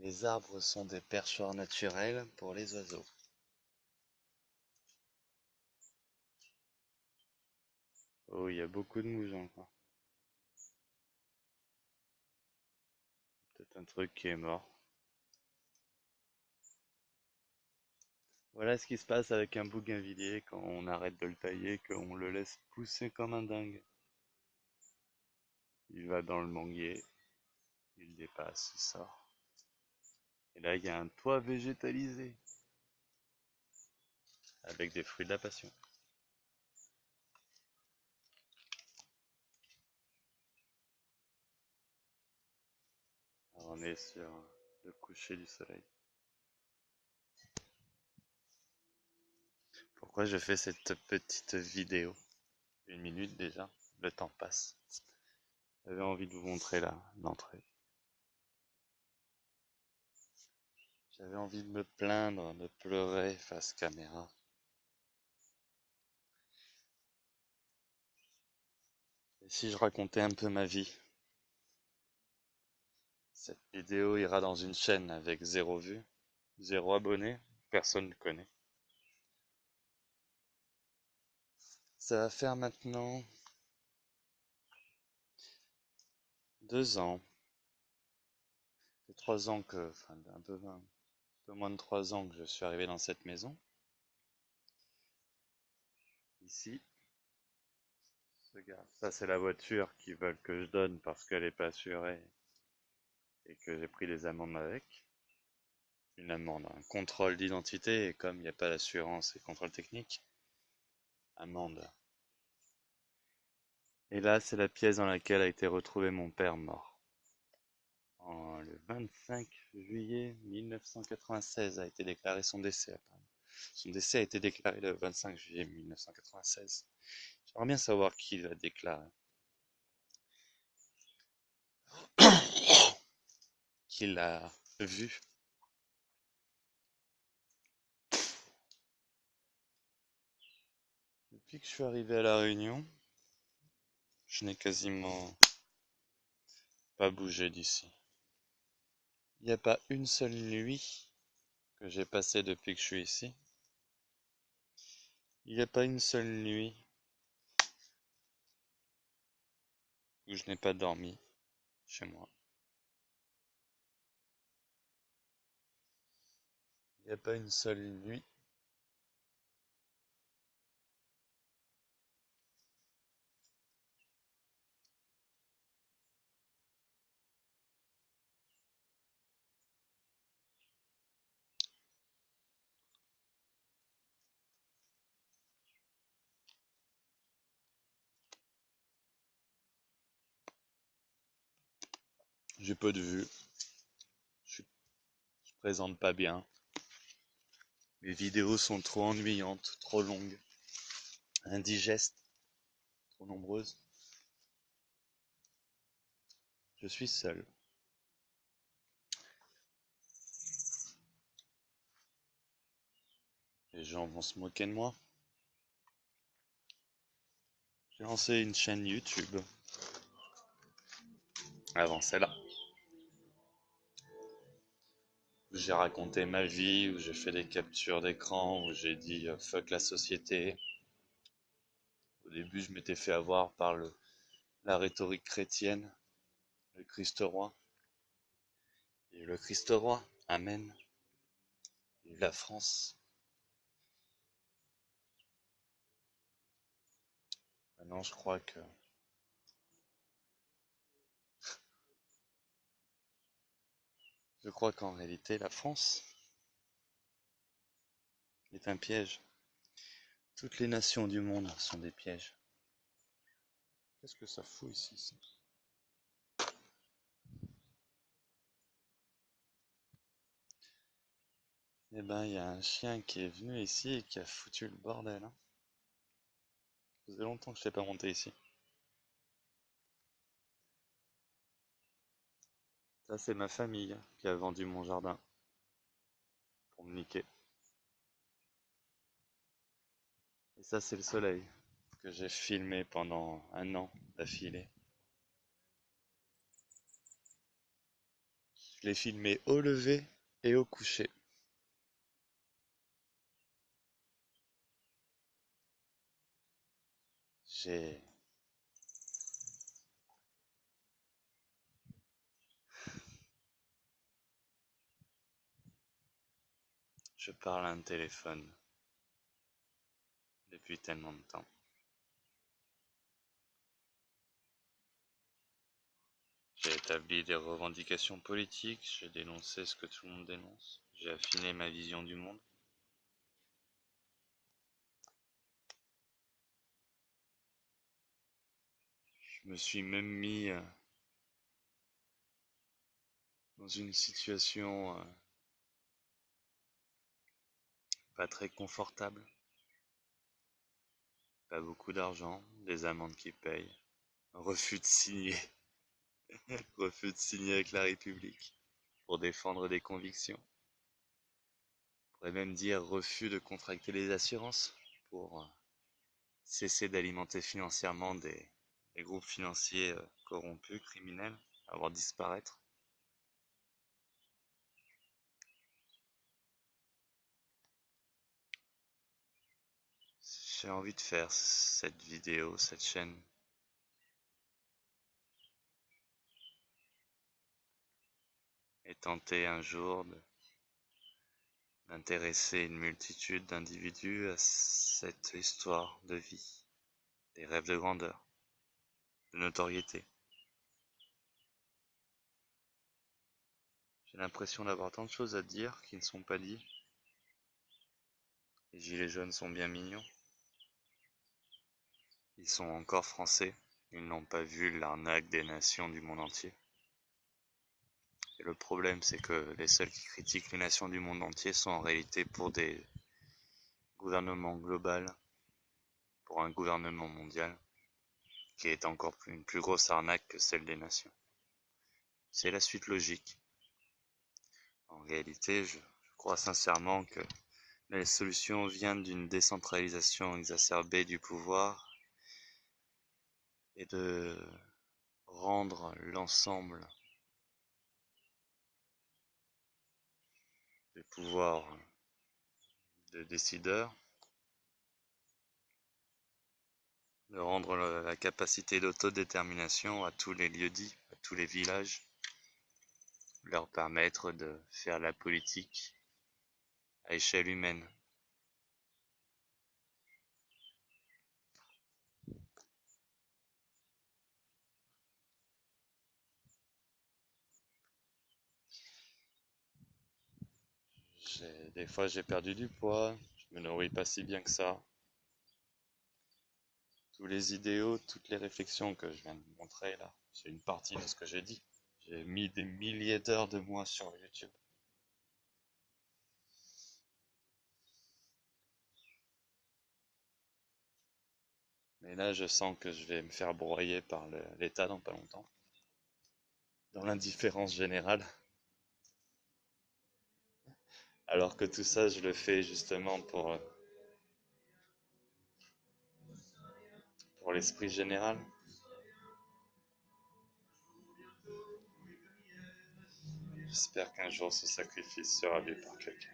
Les arbres sont des perchoirs naturels pour les oiseaux. Oh, il y a beaucoup de mouches encore. Peut-être un truc qui est mort. Voilà ce qui se passe avec un bougainvillier quand on arrête de le tailler, qu'on le laisse pousser comme un dingue. Il va dans le manguier, il dépasse, il sort. Et là, il y a un toit végétalisé avec des fruits de la passion. Alors, on est sur le coucher du soleil. Pourquoi je fais cette petite vidéo? 1 minute déjà, le temps passe. J'avais envie de vous montrer l'entrée. J'avais envie de me plaindre, de pleurer face caméra. Et si je racontais un peu ma vie? Cette vidéo ira dans une chaîne avec 0 vue, 0 abonné, personne ne connaît. Ça va faire maintenant 2 ans, 3 ans enfin un peu moins de 3 ans que je suis arrivé dans cette maison. Ici, regarde, ça c'est la voiture qu'ils veulent que je donne parce qu'elle n'est pas assurée et que j'ai pris des amendes avec. Une amende, un contrôle d'identité, et comme il n'y a pas d'assurance et contrôle technique, amende. Et là, c'est la pièce dans laquelle a été retrouvé mon père mort. Le 25 juillet 1996 a été déclaré son décès. Son décès a été déclaré le 25 juillet 1996. J'aimerais bien savoir qui l'a déclaré. Qui l'a vu. Depuis que je suis arrivé à La Réunion, je n'ai quasiment pas bougé d'ici. Il n'y a pas une seule nuit que j'ai passée depuis que je suis ici. Il n'y a pas une seule nuit où je n'ai pas dormi chez moi. Il n'y a pas une seule nuit. J'ai peu de vues. Je présente pas bien. Mes vidéos sont trop ennuyantes, trop longues, indigestes, trop nombreuses. Je suis seul. Les gens vont se moquer de moi. J'ai lancé une chaîne YouTube. Avant celle-là. Où j'ai raconté ma vie, où j'ai fait des captures d'écran, où j'ai dit fuck la société. Au début, je m'étais fait avoir par la rhétorique chrétienne, le Christ roi. Et le Christ roi, Amen. Vive la France. Maintenant, je crois qu'en réalité, la France est un piège. Toutes les nations du monde sont des pièges. Qu'est-ce que ça fout ici, ça? Eh ben, il y a un chien qui est venu ici et qui a foutu le bordel, hein. Ça faisait longtemps que je n'étais pas monté ici. Ça, c'est ma famille qui a vendu mon jardin pour me niquer. Et ça, c'est le soleil que j'ai filmé pendant 1 an d'affilée. Je l'ai filmé au lever et au coucher. J'ai... Je parle à un téléphone depuis tellement de temps. J'ai établi des revendications politiques, j'ai dénoncé ce que tout le monde dénonce, j'ai affiné ma vision du monde. Je me suis même mis dans une situation pas très confortable. Pas beaucoup d'argent, des amendes qui payent, refus de signer, refus de signer avec la République pour défendre des convictions. On pourrait même dire refus de contracter les assurances pour cesser d'alimenter financièrement des groupes financiers corrompus, criminels, avoir disparaître. J'ai envie de faire cette vidéo, cette chaîne, et tenter un jour d'intéresser une multitude d'individus à cette histoire de vie, des rêves de grandeur, de notoriété. J'ai l'impression d'avoir tant de choses à dire qui ne sont pas dites. Les gilets jaunes sont bien mignons. Ils sont encore français. Ils n'ont pas vu l'arnaque des nations du monde entier. Et le problème, c'est que les seuls qui critiquent les nations du monde entier sont en réalité pour des gouvernements globaux, pour un gouvernement mondial, qui est encore une plus grosse arnaque que celle des nations. C'est la suite logique. En réalité, je crois sincèrement que la solution vient d'une décentralisation exacerbée du pouvoir et de rendre l'ensemble des pouvoirs de décideurs, de rendre la capacité d'autodétermination à tous les lieux-dits, à tous les villages, leur permettre de faire la politique à échelle humaine. Des fois j'ai perdu du poids, je me nourris pas si bien que ça. Tous les idéaux, toutes les réflexions que je viens de montrer là, c'est une partie de ce que j'ai dit. J'ai mis des milliers d'heures de moi sur YouTube. Mais là, je sens que je vais me faire broyer par l'État dans pas longtemps. Dans l'indifférence générale. Alors que tout ça, je le fais justement pour l'esprit général. J'espère qu'un jour ce sacrifice sera vu par quelqu'un.